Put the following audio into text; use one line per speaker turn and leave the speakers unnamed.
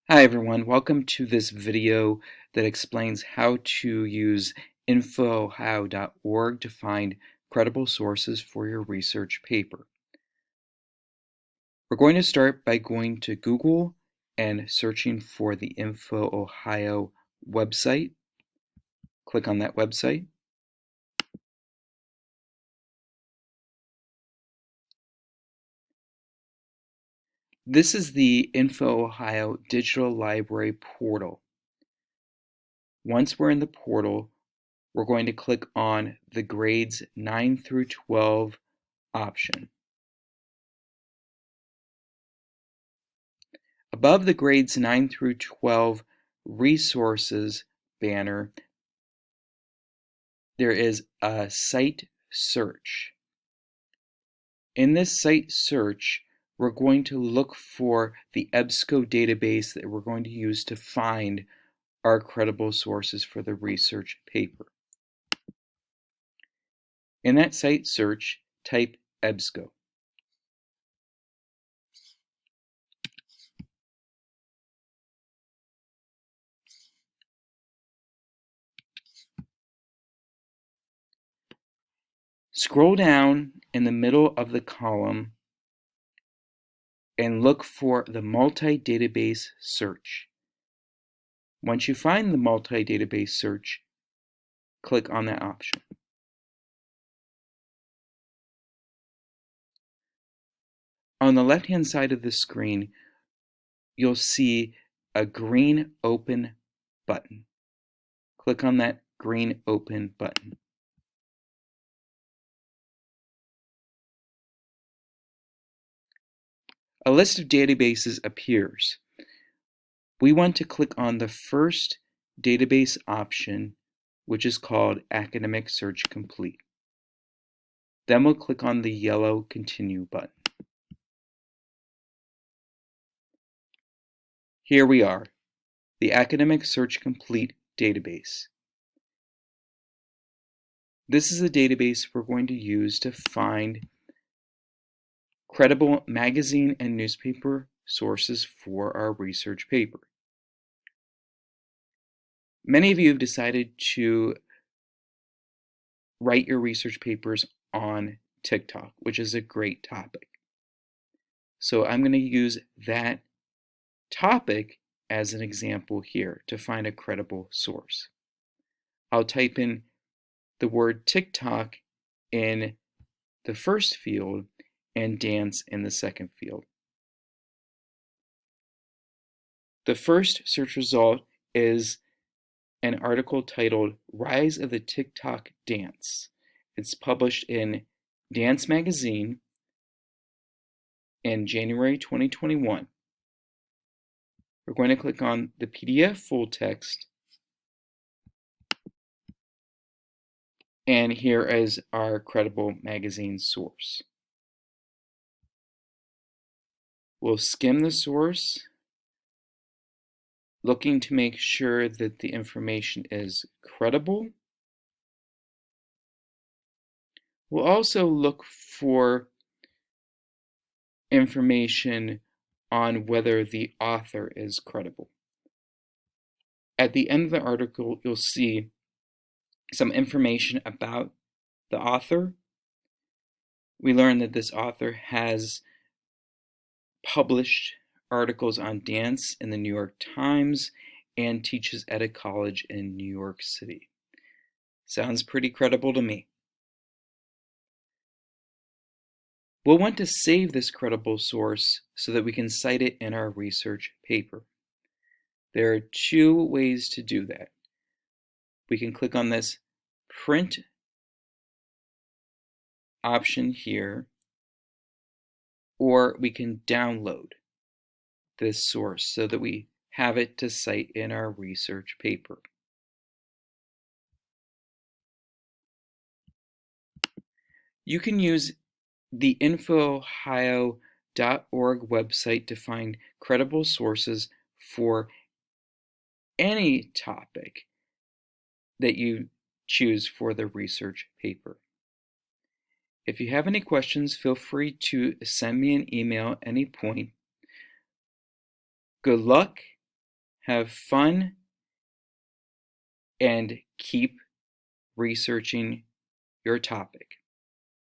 Hi everyone, welcome to this video that explains how to use INFOhio.org to find credible sources for your research paper. We're going to start by going to Google and searching for the INFOhio website. Click on that website. This is the INFOhio Digital Library portal. Once we're in the portal, we're going to click on the grades 9 through 12 option. Above the grades 9 through 12 resources banner, there is a site search. In this site search, we're going to look for the EBSCO database that we're going to use to find our credible sources for the research paper. In that site search, type EBSCO. Scroll down in the middle of the column and look for the multi-database search. Once you find the multi-database search, click on that option. On the left-hand side of the screen, you'll see a green open button. Click on that green open button. A list of databases appears. We want to click on the first database option, which is called Academic Search Complete. Then we'll click on the yellow Continue button. Here we are, the Academic Search Complete database. This is a database we're going to use to find credible magazine and newspaper sources for our research paper. Many of you have decided to write your research papers on TikTok, which is a great topic. So I'm going to use that topic as an example here to find a credible source. I'll type in the word TikTok in the first field and dance in the second field. The first search result is an article titled Rise of the TikTok Dance. It's published in Dance Magazine in January 2021. We're going to click on the PDF full text, and here is our credible magazine source. We'll skim the source, looking to make sure that the information is credible. We'll also look for information on whether the author is credible. At the end of the article, you'll see some information about the author. We learn that this author has published articles on dance in the New York Times and teaches at a college in New York City. Sounds pretty credible to me. We'll want to save this credible source so that we can cite it in our research paper. There are two ways to do that. We can click on this print option here, or we can download this source so that we have it to cite in our research paper. You can use the INFOhio.org website to find credible sources for any topic that you choose for the research paper. If you have any questions, feel free to send me an email at any point. Good luck have fun and keep researching your topic.